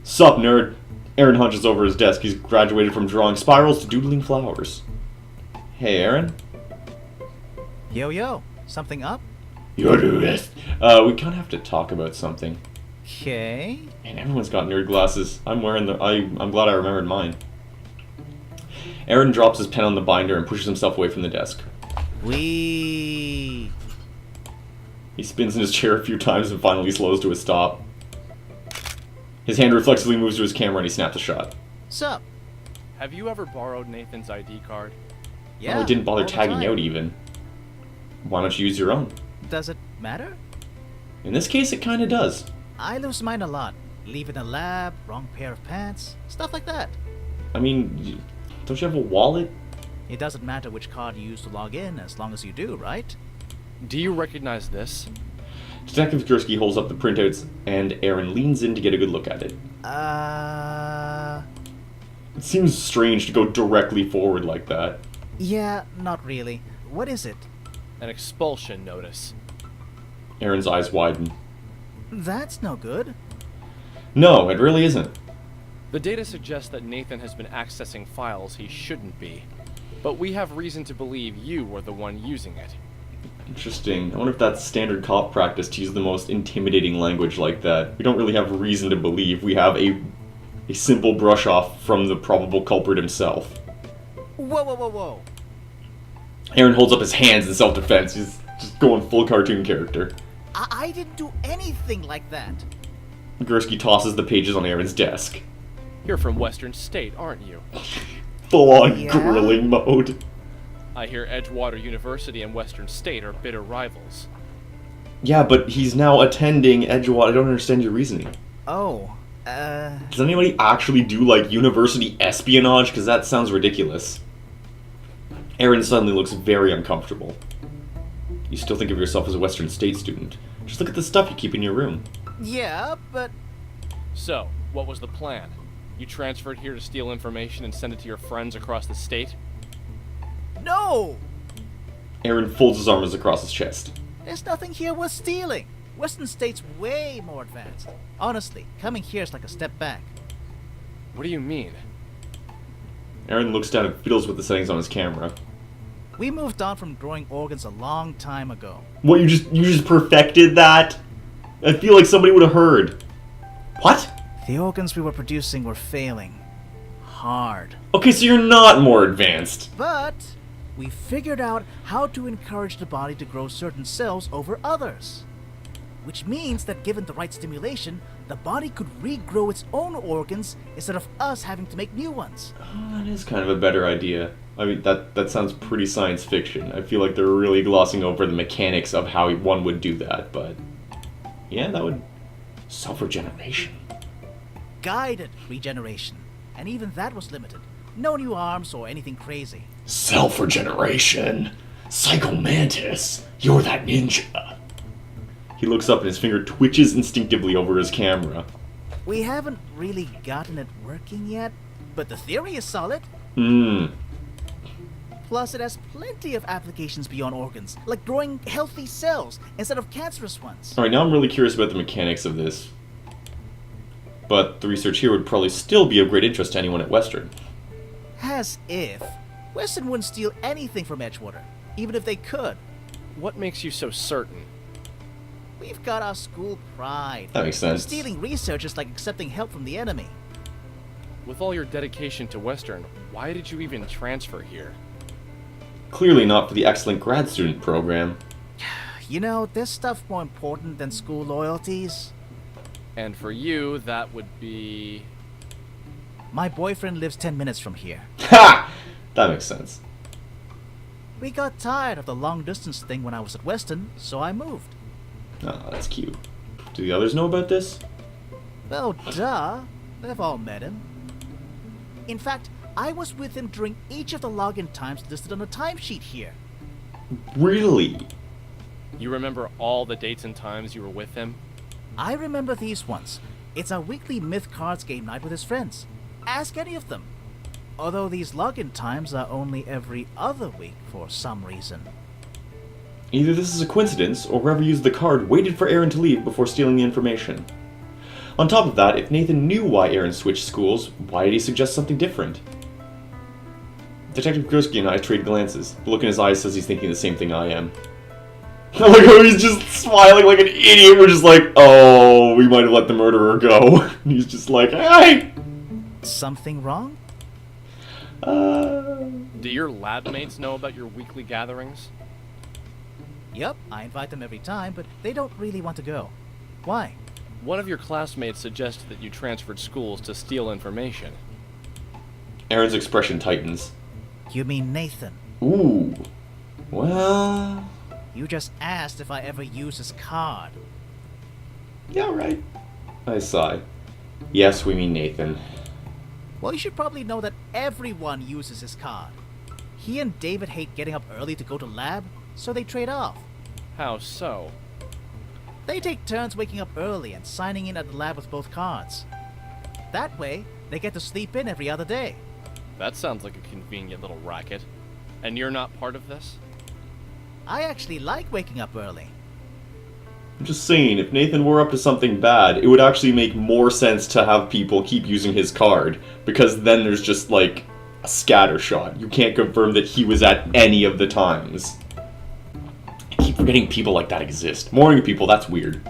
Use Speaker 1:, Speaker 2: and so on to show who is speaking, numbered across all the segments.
Speaker 1: Sup, nerd? Aaron hunches over his desk. He's graduated from drawing spirals to doodling flowers. Hey, Aaron?
Speaker 2: Yo, yo. Something up?
Speaker 1: You're the best. We kind of have to talk about something.
Speaker 2: Okay.
Speaker 1: Man, everyone's got nerd glasses. I'm wearing the... I'm glad I remembered mine. Aaron drops his pen on the binder and pushes himself away from the desk.
Speaker 2: Wee.
Speaker 1: He spins in his chair a few times and finally slows to a stop. His hand reflexively moves to his camera and he snaps a shot.
Speaker 2: Sup?
Speaker 3: Have you ever borrowed Nathan's ID card?
Speaker 2: Yeah.
Speaker 1: Oh, he didn't bother
Speaker 2: all the
Speaker 1: tagging
Speaker 2: time.
Speaker 1: out even. Why don't you use your own?
Speaker 2: Does it matter?
Speaker 1: In this case, it kind of does.
Speaker 2: I lose mine a lot. Leave in a lab, wrong pair of pants, stuff like that.
Speaker 1: I mean, don't you have a wallet?
Speaker 2: It doesn't matter which card you use to log in as long as you do, right?
Speaker 3: Do you recognize this?
Speaker 1: Detective Gursky holds up the printouts and Aaron leans in to get a good look at it. It seems strange to go directly forward like that.
Speaker 2: Yeah, not really. What is it?
Speaker 3: An expulsion notice.
Speaker 1: Aaron's eyes widen.
Speaker 2: That's no good.
Speaker 1: No, it really isn't.
Speaker 3: The data suggests that Nathan has been accessing files he shouldn't be. But we have reason to believe you were the one using it.
Speaker 1: Interesting. I wonder if that's standard cop practice to use the most intimidating language like that. We don't really have reason to believe. We have a simple brush off from the probable culprit himself.
Speaker 2: Whoa, whoa, whoa, whoa.
Speaker 1: Aaron holds up his hands in self-defense. He's just going full cartoon character.
Speaker 2: I didn't do anything like that.
Speaker 1: Gursky tosses the pages on Aaron's desk.
Speaker 3: You're from Western State, aren't you?
Speaker 1: Full-on
Speaker 2: Yeah?
Speaker 1: grilling mode.
Speaker 3: I hear Edgewater University and Western State are bitter rivals.
Speaker 1: Yeah, but he's now attending Edgewater. I don't understand your reasoning.
Speaker 2: Oh,
Speaker 1: Does anybody actually do, like, university espionage? Because that sounds ridiculous. Aaron suddenly looks very uncomfortable. You still think of yourself as a Western State student. Just look at the stuff you keep in your room.
Speaker 2: yeah, but...
Speaker 3: So, what was the plan? You transferred here to steal information and send it to your friends across the state?
Speaker 2: No!
Speaker 1: Aaron folds his arms across his chest.
Speaker 2: There's nothing here worth stealing. Western State's way more advanced. Honestly, coming here is like a step back.
Speaker 3: What do you mean?
Speaker 1: Aaron looks down and fiddles with the settings on his camera.
Speaker 2: We moved on from growing organs a long time ago.
Speaker 1: What, you just perfected that? I feel like somebody would have heard. What?
Speaker 2: The organs we were producing were failing. Hard.
Speaker 1: Okay, so you're not more advanced.
Speaker 2: But we figured out how to encourage the body to grow certain cells over others. Which means that given the right stimulation, the body could regrow its own organs instead of us having to make new ones.
Speaker 1: Oh, that is kind of a better idea. I mean, that sounds pretty science fiction. I feel like they're really glossing over the mechanics of how one would do that, but... yeah, that would... self-regeneration.
Speaker 2: Guided regeneration. And even that was limited. No new arms or anything crazy.
Speaker 1: Self-regeneration? Psycho Mantis, you're that ninja. He looks up and his finger twitches instinctively over his camera.
Speaker 2: We haven't really gotten it working yet, but the theory is solid. Plus, it has plenty of applications beyond organs, like growing healthy cells instead of cancerous ones.
Speaker 1: Alright, now I'm really curious about the mechanics of this. But the research here would probably still be of great interest to anyone at Western.
Speaker 2: As if. Western wouldn't steal anything from Edgewater, even if they could.
Speaker 3: What makes you so certain?
Speaker 2: We've got our school pride.
Speaker 1: That makes sense.
Speaker 2: Stealing research is like accepting help from the enemy.
Speaker 3: With all your dedication to Western, why did you even transfer here?
Speaker 1: Clearly not for the excellent grad student program.
Speaker 2: You know, there's stuff more important than school loyalties.
Speaker 3: And for you, that would be...
Speaker 2: My boyfriend lives 10 minutes from here.
Speaker 1: Ha! That makes sense.
Speaker 2: We got tired of the long-distance thing when I was at Weston, so I moved.
Speaker 1: Oh, that's cute. Do the others know about this?
Speaker 2: Well, duh. They've all met him. In fact, I was with him during each of the login times listed on the timesheet here.
Speaker 1: Really?
Speaker 3: You remember all the dates and times you were with him?
Speaker 2: I remember these ones. It's our weekly Myth Cards game night with his friends. Ask any of them. Although these login times are only every other week for some reason.
Speaker 1: Either this is a coincidence, or whoever used the card waited for Aaron to leave before stealing the information. On top of that, if Nathan knew why Aaron switched schools, why did he suggest something different? Detective Gursky and I trade glances. The look in his eyes says he's thinking the same thing I am. I like how he's just smiling like an idiot. We're just like, oh, we might have let the murderer go. He's just like, hey!
Speaker 2: Something wrong?
Speaker 3: Do your lab mates know about your weekly gatherings?
Speaker 2: Yup, I invite them every time, but they don't really want to go. Why?
Speaker 3: One of your classmates suggested that you transferred schools to steal information.
Speaker 1: Aaron's expression tightens.
Speaker 2: You mean Nathan?
Speaker 1: Ooh. Well...
Speaker 2: You just asked if I ever use his card.
Speaker 1: Yeah, right. I sigh. Yes, we mean Nathan.
Speaker 2: Well, you should probably know that everyone uses his card. He and David hate getting up early to go to lab, so they trade off.
Speaker 3: How so?
Speaker 2: They take turns waking up early and signing in at the lab with both cards. That way, they get to sleep in every other day.
Speaker 3: That sounds like a convenient little racket. And you're not part of this?
Speaker 2: I actually like waking up early.
Speaker 1: I'm just saying, if Nathan were up to something bad, it would actually make more sense to have people keep using his card, because then there's just, like, a scatter shot. You can't confirm that he was at any of the times. I keep forgetting people like that exist. Morning people, that's weird.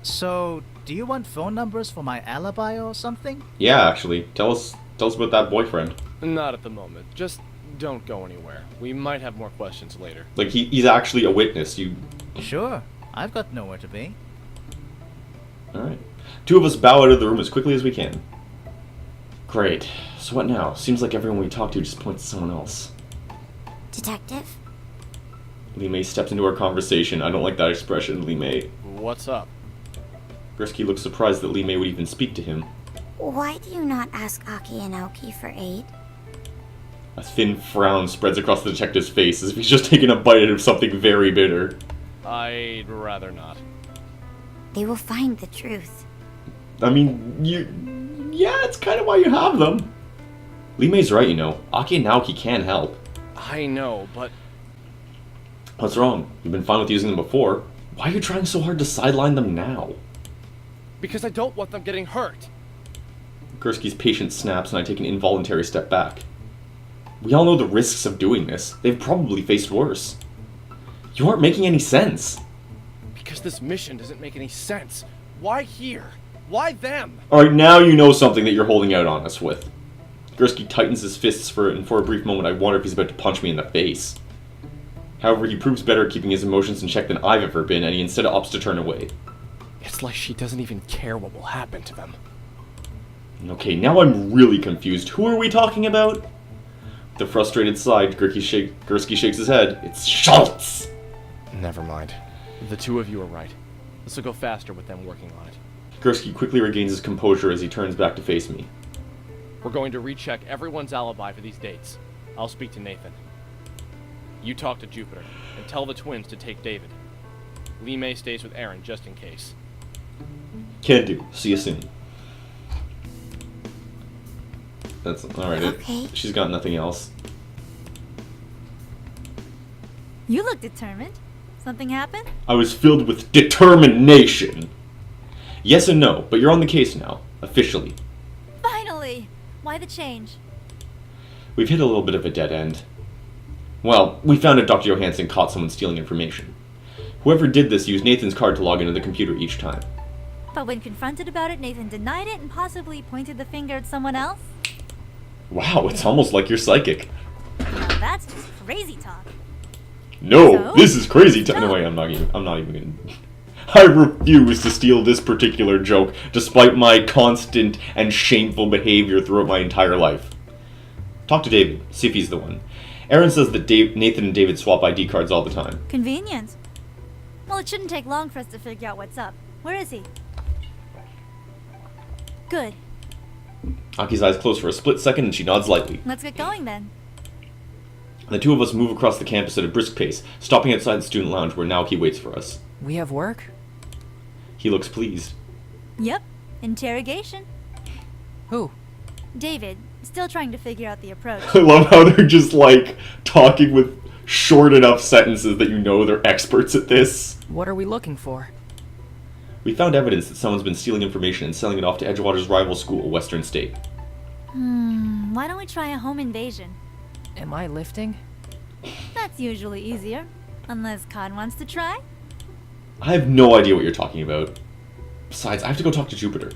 Speaker 2: So, do you want phone numbers for my alibi or something?
Speaker 1: Yeah, actually. Tell us about that boyfriend.
Speaker 3: Not at the moment. Just don't go anywhere. We might have more questions later.
Speaker 1: Like, he's actually a witness.
Speaker 2: Sure. I've got nowhere to be.
Speaker 1: Alright. Two of us bow out of the room as quickly as we can. Great. So what now? Seems like everyone we talk to just points to someone else.
Speaker 4: Detective?
Speaker 1: Lee May steps into our conversation. I don't like that expression, Lee May.
Speaker 3: What's up?
Speaker 1: Brisky looks surprised that Lee May would even speak to him.
Speaker 4: Why do you not ask Aki and Aoki for aid?
Speaker 1: A thin frown spreads across the detective's face as if he's just taken a bite out of something very bitter.
Speaker 3: I'd rather not.
Speaker 4: They will find the truth.
Speaker 1: I mean, yeah, it's kind of why you have them. Lee May's right, you know. Aki and Naoki can help.
Speaker 3: I know, but...
Speaker 1: What's wrong? You've been fine with using them before. Why are you trying so hard to sideline them now?
Speaker 3: Because I don't want them getting hurt.
Speaker 1: Gursky's patience snaps and I take an involuntary step back. We all know the risks of doing this. They've probably faced worse. You aren't making any sense.
Speaker 3: Because this mission doesn't make any sense. Why here? Why them?
Speaker 1: Alright, now you know something that you're holding out on us with. Gursky tightens his fists and for a brief moment I wonder if he's about to punch me in the face. However, he proves better at keeping his emotions in check than I've ever been, and he instead opts to turn away.
Speaker 3: It's like she doesn't even care what will happen to them.
Speaker 1: Okay, now I'm really confused. Who are we talking about? With a frustrated sigh, Gursky shakes his head. It's Schultz!
Speaker 3: Never mind. The two of you are right. This will go faster with them working on it.
Speaker 1: Gursky quickly regains his composure as he turns back to face me.
Speaker 3: We're going to recheck everyone's alibi for these dates. I'll speak to Nathan. You talk to Jupiter, and tell the twins to take David. Lee May stays with Aaron just in case.
Speaker 1: Can do. See you soon. That's alright.
Speaker 4: Okay.
Speaker 1: She's got nothing else.
Speaker 5: You look determined. Something happened?
Speaker 1: I was filled with determination. Yes and no, but you're on the case now. Officially.
Speaker 5: Finally! Why the change?
Speaker 1: We've hit a little bit of a dead end. Well, we found out Dr. Johansson caught someone stealing information. Whoever did this used Nathan's card to log into the computer each time.
Speaker 5: But when confronted about it, Nathan denied it and possibly pointed the finger at someone else?
Speaker 1: Wow, it's almost like you're psychic.
Speaker 5: Now that's just crazy talk.
Speaker 1: No,
Speaker 5: So?
Speaker 1: this is crazy. No, wait, I'm not even gonna... I refuse to steal this particular joke, despite my constant and shameful behavior throughout my entire life. Talk to David, see if he's the one. Aaron says that Nathan and David swap ID cards all the time.
Speaker 5: Convenient. Well, it shouldn't take long for us to figure out what's up. Where is he? Good.
Speaker 1: Aki's eyes close for a split second and she nods lightly.
Speaker 5: Let's get going then.
Speaker 1: The two of us move across the campus at a brisk pace, stopping outside the student lounge where Naoki waits for us.
Speaker 6: We have work?
Speaker 1: He looks pleased.
Speaker 5: Yep. Interrogation.
Speaker 6: Who?
Speaker 5: David, still trying to figure out the approach.
Speaker 1: I love how they're just, like, talking with short enough sentences that you know they're experts at this.
Speaker 6: What are we looking for?
Speaker 1: We found evidence that someone's been stealing information and selling it off to Edgewater's rival school, Western State.
Speaker 5: Why don't we try a home invasion?
Speaker 6: Am I lifting?
Speaker 5: That's usually easier. Unless Khan wants to try?
Speaker 1: I have no idea what you're talking about. Besides, I have to go talk to Jupiter.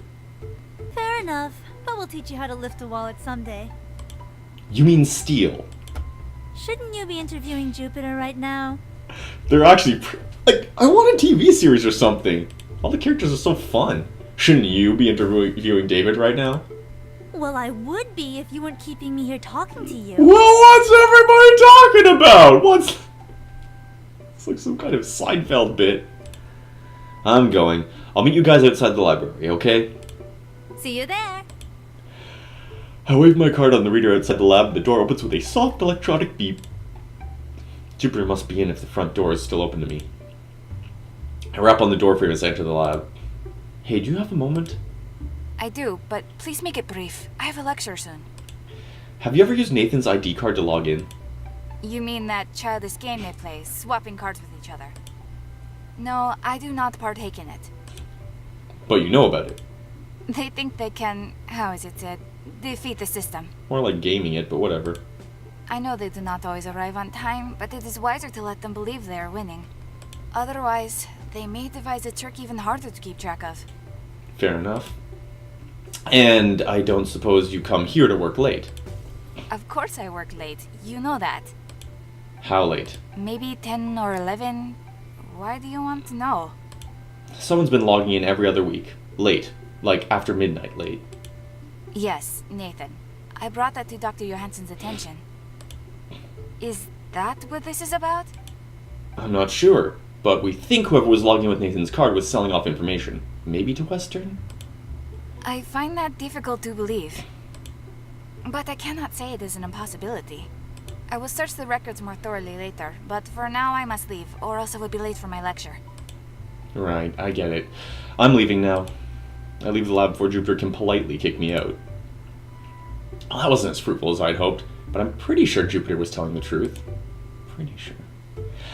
Speaker 5: Fair enough, but we'll teach you how to lift a wallet someday.
Speaker 1: You mean steal?
Speaker 5: Shouldn't you be interviewing Jupiter right now?
Speaker 1: They're actually... Like, I want a TV series or something. All the characters are so fun. Shouldn't you be interviewing David right now?
Speaker 5: Well, I would be if you weren't keeping me here talking to you.
Speaker 1: Well, what's everybody talking about? What's... It's like some kind of Seinfeld bit. I'm going. I'll meet you guys outside the library, okay?
Speaker 5: See you there.
Speaker 1: I wave my card on the reader outside the lab, and the door opens with a soft electronic beep. Jupiter must be in if the front door is still open to me. I rap on the door frame as I enter the lab. Hey, do you have a moment?
Speaker 7: I do, but please make it brief. I have a lecture soon.
Speaker 1: Have you ever used Nathan's ID card to log in?
Speaker 7: You mean that childish game they play, swapping cards with each other? No, I do not partake in it.
Speaker 1: But you know about it.
Speaker 7: They think they can, how is it said, defeat the system.
Speaker 1: More like gaming it, but whatever.
Speaker 7: I know they do not always arrive on time, but it is wiser to let them believe they are winning. Otherwise, they may devise a trick even harder to keep track of.
Speaker 1: Fair enough. And I don't suppose you come here to work late?
Speaker 7: Of course I work late, you know that.
Speaker 1: How late?
Speaker 7: Maybe 10 or 11? Why do you want to know?
Speaker 1: Someone's been logging in every other week. Late. Like after midnight late.
Speaker 7: Yes, Nathan. I brought that to Dr. Johansson's attention. Is that what this is about?
Speaker 1: I'm not sure, but we think whoever was logging in with Nathan's card was selling off information. Maybe to Western?
Speaker 7: I find that difficult to believe. But I cannot say it is an impossibility. I will search the records more thoroughly later, but for now I must leave, or else I would be late for my lecture.
Speaker 1: Right, I get it. I'm leaving now. I leave the lab before Jupiter can politely kick me out. Well, that wasn't as fruitful as I'd hoped, but I'm pretty sure Jupiter was telling the truth. Pretty sure.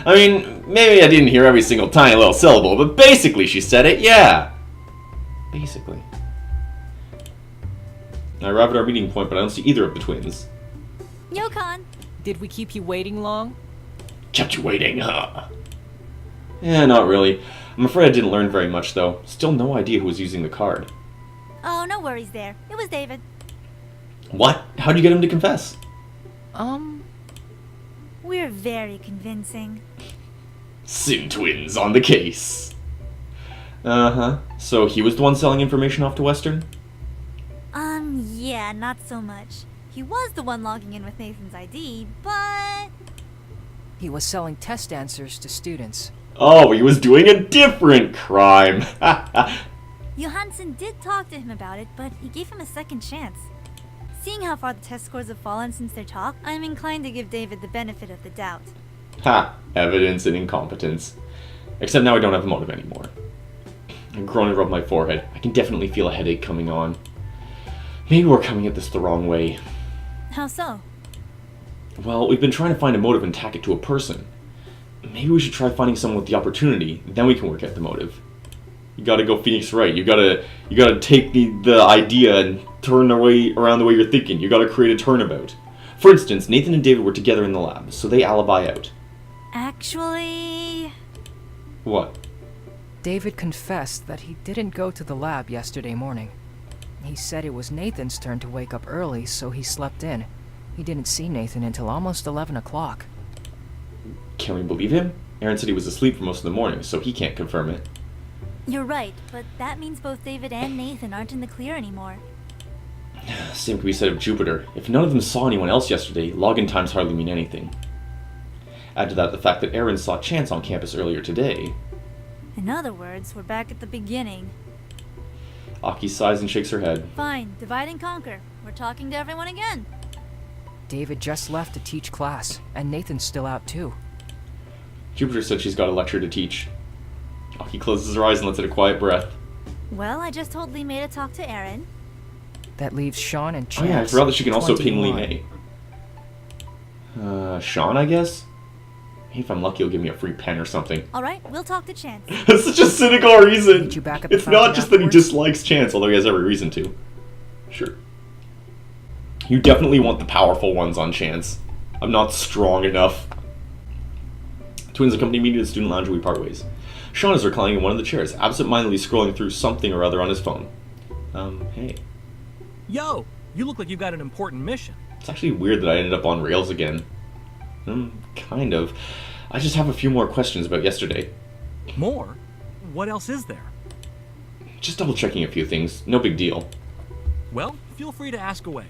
Speaker 1: I mean, maybe I didn't hear every single tiny little syllable, but basically she said it, yeah. Basically. I arrive at our meeting point, but I don't see either of the twins.
Speaker 5: Yo, Khan.
Speaker 6: Did we keep you waiting long?
Speaker 1: Kept you waiting, huh? Yeah, not really. I'm afraid I didn't learn very much, though. Still no idea who was using the card.
Speaker 5: Oh, no worries there. It was David.
Speaker 1: What? How'd you get him to confess?
Speaker 5: We're very convincing.
Speaker 1: Sin twins on the case. Uh-huh. So he was the one selling information off to Western?
Speaker 5: Yeah, not so much. He was the one logging in with Nathan's ID, but...
Speaker 6: He was selling test answers to students.
Speaker 1: Oh, he was doing a different crime.
Speaker 5: Johansson did talk to him about it, but he gave him a second chance. Seeing how far the test scores have fallen since their talk, I'm inclined to give David the benefit of the doubt.
Speaker 1: Ha! Evidence and incompetence. Except now I don't have a motive anymore. I groan and rub my forehead. I can definitely feel a headache coming on. Maybe we're coming at this the wrong way.
Speaker 5: How so?
Speaker 1: Well, we've been trying to find a motive and tack it to a person. Maybe we should try finding someone with the opportunity, then we can work at the motive. You gotta go Phoenix Wright. You gotta take the idea and turn around the way you're thinking. You gotta create a turnabout. For instance, Nathan and David were together in the lab, so they alibi out.
Speaker 5: Actually...
Speaker 1: What?
Speaker 6: David confessed that he didn't go to the lab yesterday morning. He said it was Nathan's turn to wake up early, so he slept in. He didn't see Nathan until almost 11 o'clock.
Speaker 1: Can we believe him? Aaron said he was asleep for most of the morning, so he can't confirm it.
Speaker 5: You're right, but that means both David and Nathan aren't in the clear anymore.
Speaker 1: Same could be said of Jupiter. If none of them saw anyone else yesterday, login times hardly mean anything. Add to that the fact that Aaron saw Chance on campus earlier today.
Speaker 5: In other words, we're back at the beginning.
Speaker 1: Aki sighs and shakes her head.
Speaker 5: Fine, divide and conquer. We're talking to everyone again.
Speaker 6: David just left to teach class, and Nathan's still out too.
Speaker 1: Jupiter said she's got a lecture to teach. Aki closes her eyes and lets out a quiet breath.
Speaker 5: Well, I just told Lee May to talk to Aaron.
Speaker 6: That leaves Sean and
Speaker 1: Oh
Speaker 6: Chance.
Speaker 1: yeah, I forgot that she can also ping Lee
Speaker 6: 21.
Speaker 1: May. Sean, I guess? Maybe if I'm lucky, he'll give me a free pen or something.
Speaker 5: Alright, we'll talk to Chance.
Speaker 1: That's such a cynical reason.
Speaker 6: Meet you back at the
Speaker 1: It's not
Speaker 6: fountain
Speaker 1: just that he
Speaker 6: afterwards?
Speaker 1: dislikes Chance, although he has every reason to. Sure. You definitely want the powerful ones on Chance. I'm not strong enough. Twins accompany me to the student lounge and we part ways. Sean is reclining in one of the chairs, absent-mindedly scrolling through something or other on his phone. Hey.
Speaker 8: Yo, you look like you've got an important mission.
Speaker 1: It's actually weird that I ended up on rails again. Kind of. I just have a few more questions about yesterday.
Speaker 8: More? What else is there?
Speaker 1: Just double-checking a few things. No big deal.
Speaker 8: Well, feel free to ask away.